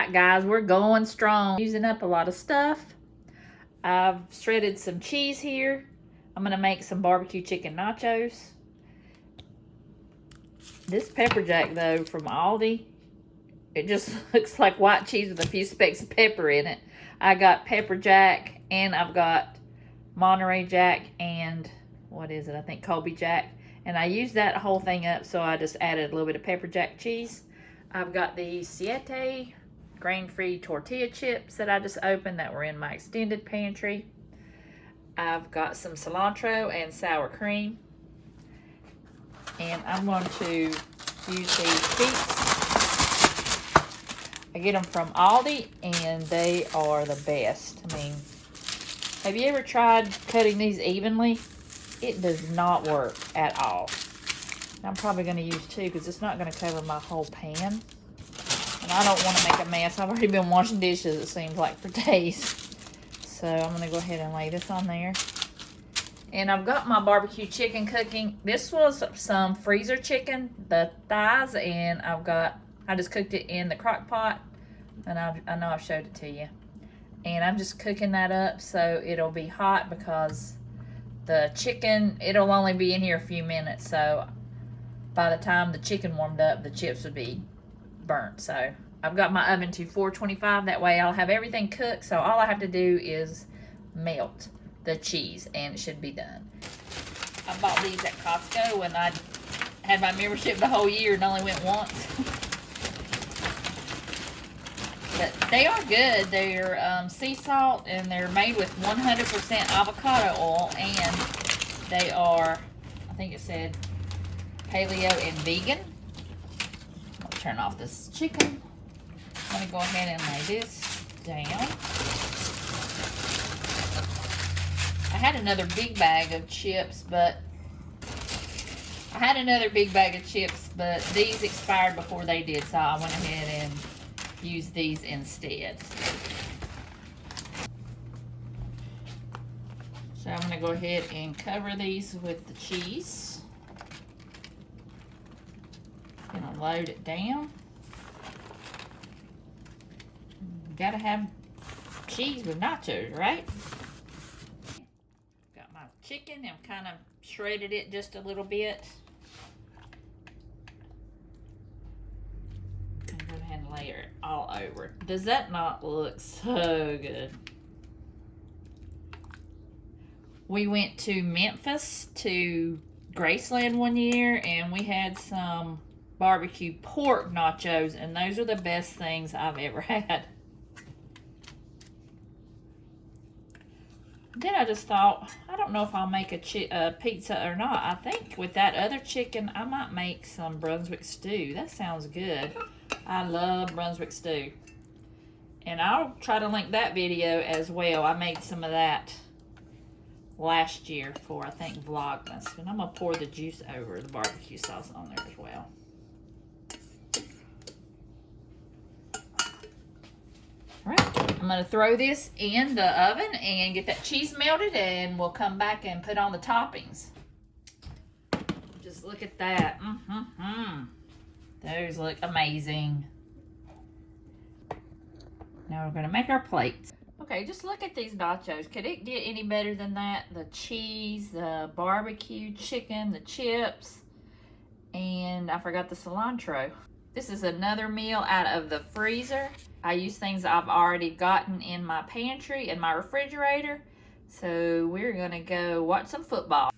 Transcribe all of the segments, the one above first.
right, guys, we're going strong. Using up a lot of stuff. I've shredded some cheese here. I'm going to make some barbecue chicken nachos. This pepper jack, though, from Aldi, it just looks like white cheese with a few specks of pepper in it. I got pepper jack, and I've got Monterey jack, and what is it? I think Colby jack. And I used that whole thing up, so I just added a little bit of pepper jack cheese. I've got the Siete grain-free tortilla chips that I just opened that were in my extended pantry. I've got some cilantro and sour cream. And I'm going to use these sheets. I get them from Aldi, and they are the best. I mean, have you ever tried cutting these evenly? It does not work at all. I'm probably going to use two because it's not going to cover my whole pan. And I don't want to make a mess. I've already been washing dishes, it seems like, for days. So I'm going to go ahead and lay this on there. And I've got my barbecue chicken cooking. This was some freezer chicken, the thighs, and I just cooked it in the crock pot. And I know I've showed it to you. And I'm just cooking that up so it'll be hot because the chicken, it'll only be in here a few minutes. So by the time the chicken warmed up, the chips would be burnt. So I've got my oven to 425. That way I'll have everything cooked. So all I have to do is melt the cheese and it should be done. I bought these at Costco when I had my membership the whole year and only went once. But they are good. They're sea salt, and they're made with 100% avocado oil, and they are, I think it said paleo and vegan. I'll turn off this chicken. I'm going to go ahead and lay this down. I had another big bag of chips, but these expired before they did, so I went ahead and used these instead. So I'm going to go ahead and cover these with the cheese. I'm going to load it down. Got to have cheese with nachos, right? Got my chicken. I've kind of shredded it just a little bit. And go ahead and layer it all over. Does that not look so good? We went to Memphis to Graceland one year, and we had some barbecue pork nachos, and those are the best things I've ever had. Then I just thought, I don't know if I'll make a pizza or not. I think with that other chicken, I might make some Brunswick stew. That sounds good. I love Brunswick stew. And I'll try to link that video as well. I made some of that last year for, I think, Vlogmas. And I'm going to pour the juice over the barbecue sauce on there as well. Alright, I'm going to throw this in the oven and get that cheese melted, and we'll come back and put on the toppings. Just look at that. Those look amazing. Now we're going to make our plates. Okay, just look at these nachos. Could it get any better than that? The cheese, the barbecue chicken, the chips, and I forgot the cilantro. This is another meal out of the freezer. I use things I've already gotten in my pantry and my refrigerator. So we're going to go watch some football.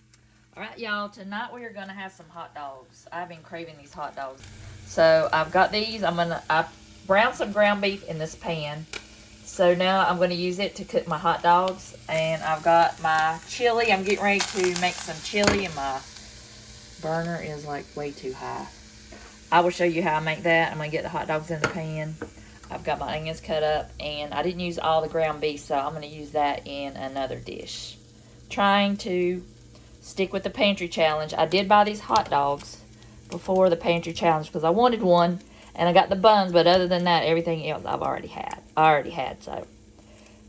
All right, y'all, tonight we are going to have some hot dogs. I've been craving these hot dogs. So I've got these. I browned some ground beef in this pan. So now I'm going to use it to cook my hot dogs. And I've got my chili. I'm getting ready to make some chili, and my burner is like way too high. I will show you how I make that. I'm going to get the hot dogs in the pan. I've got my onions cut up, and I didn't use all the ground beef, so I'm going to use that in another dish. Trying to stick with the pantry challenge. I did buy these hot dogs before the pantry challenge because I wanted one, and I got the buns, but other than that, everything else I've already had. So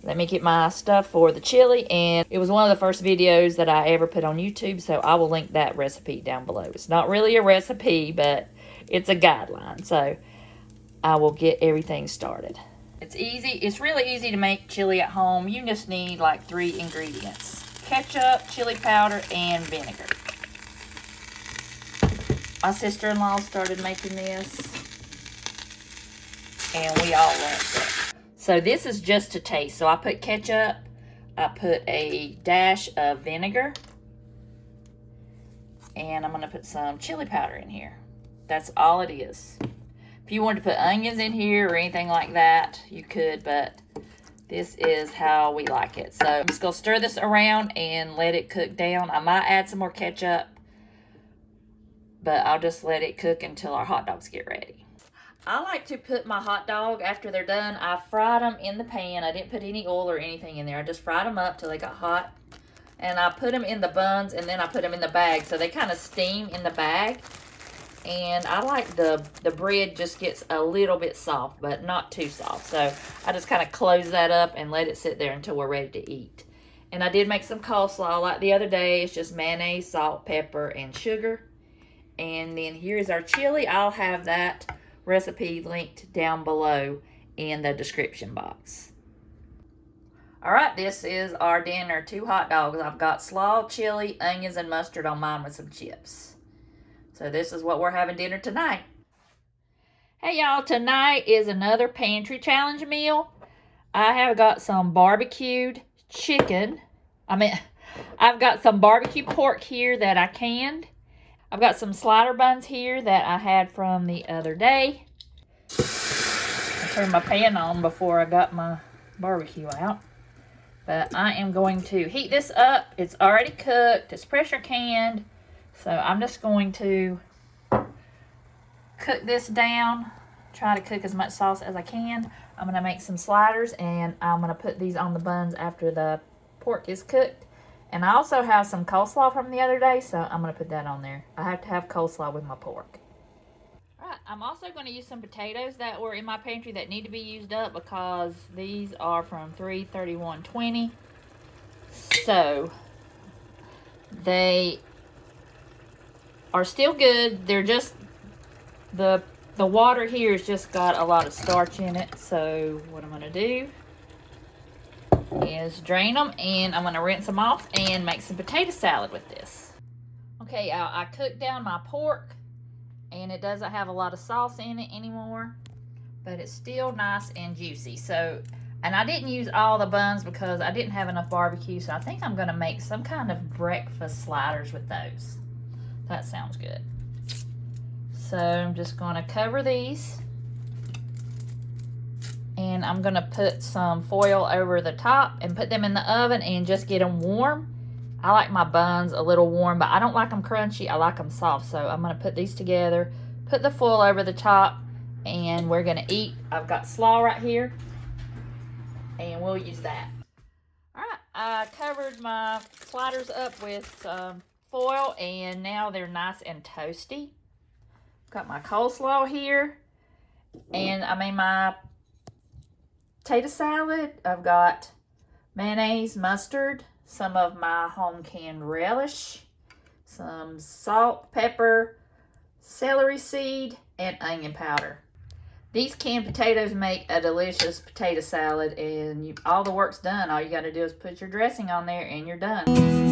let me get my stuff for the chili, and it was one of the first videos that I ever put on YouTube, so I will link that recipe down below. It's not really a recipe, but it's a guideline, so I will get everything started. It's easy. It's really easy to make chili at home. You just need like 3 ingredients: ketchup, chili powder, and vinegar. My sister-in-law started making this, and we all loved it. So this is just to taste. So I put ketchup, I put a dash of vinegar, and I'm going to put some chili powder in here. That's all it is. If you wanted to put onions in here or anything like that, you could, but this is how we like it. So I'm just going to stir this around and let it cook down. I might add some more ketchup, but I'll just let it cook until our hot dogs get ready. I like to put my hot dog, after they're done, I fried them in the pan. I didn't put any oil or anything in there. I just fried them up till they got hot. And I put them in the buns, and then I put them in the bag. So they kind of steam in the bag. And I like the bread just gets a little bit soft, but not too soft. So I just kind of close that up and let it sit there until we're ready to eat. And I did make some coleslaw like the other day. It's just mayonnaise, salt, pepper, and sugar. And then here's our chili. I'll have that recipe linked down below in the description box. All right, this is our dinner. 2 hot dogs. I've got slaw, chili, onions, and mustard on mine with some chips. So this is what we're having dinner tonight. Hey y'all, tonight is another pantry challenge meal. I have got some barbecued chicken. I've got some barbecue pork here that I canned. I've got some slider buns here that I had from the other day. I turned my pan on before I got my barbecue out. But I am going to heat this up. It's already cooked. It's pressure canned. So I'm just going to cook this down. Try to cook as much sauce as I can. I'm going to make some sliders, and I'm going to put these on the buns after the pork is cooked. And I also have some coleslaw from the other day, so I'm going to put that on there. I have to have coleslaw with my pork. All right, I'm also going to use some potatoes that were in my pantry that need to be used up because these are from 3/31/20. So they are still good. They're just, the water here has just got a lot of starch in it. So what I'm going to do is drain them, and I'm going to rinse them off and make some potato salad with this. Okay, I cooked down my pork, and it doesn't have a lot of sauce in it anymore, but it's still nice and juicy. So, and I didn't use all the buns because I didn't have enough barbecue, so I think I'm going to make some kind of breakfast sliders with those. That sounds good. So I'm just going to cover these. And I'm going to put some foil over the top and put them in the oven and just get them warm. I like my buns a little warm, but I don't like them crunchy. I like them soft. So I'm going to put these together, put the foil over the top, and we're going to eat. I've got slaw right here, and we'll use that. All right, I covered my sliders up with foil, and now they're nice and toasty. Got my coleslaw here, and I made my potato salad. I've got mayonnaise, mustard, some of my home canned relish, some salt, pepper, celery seed, and onion powder. These canned potatoes make a delicious potato salad, and all the work's done. All you got to do is put your dressing on there and you're done.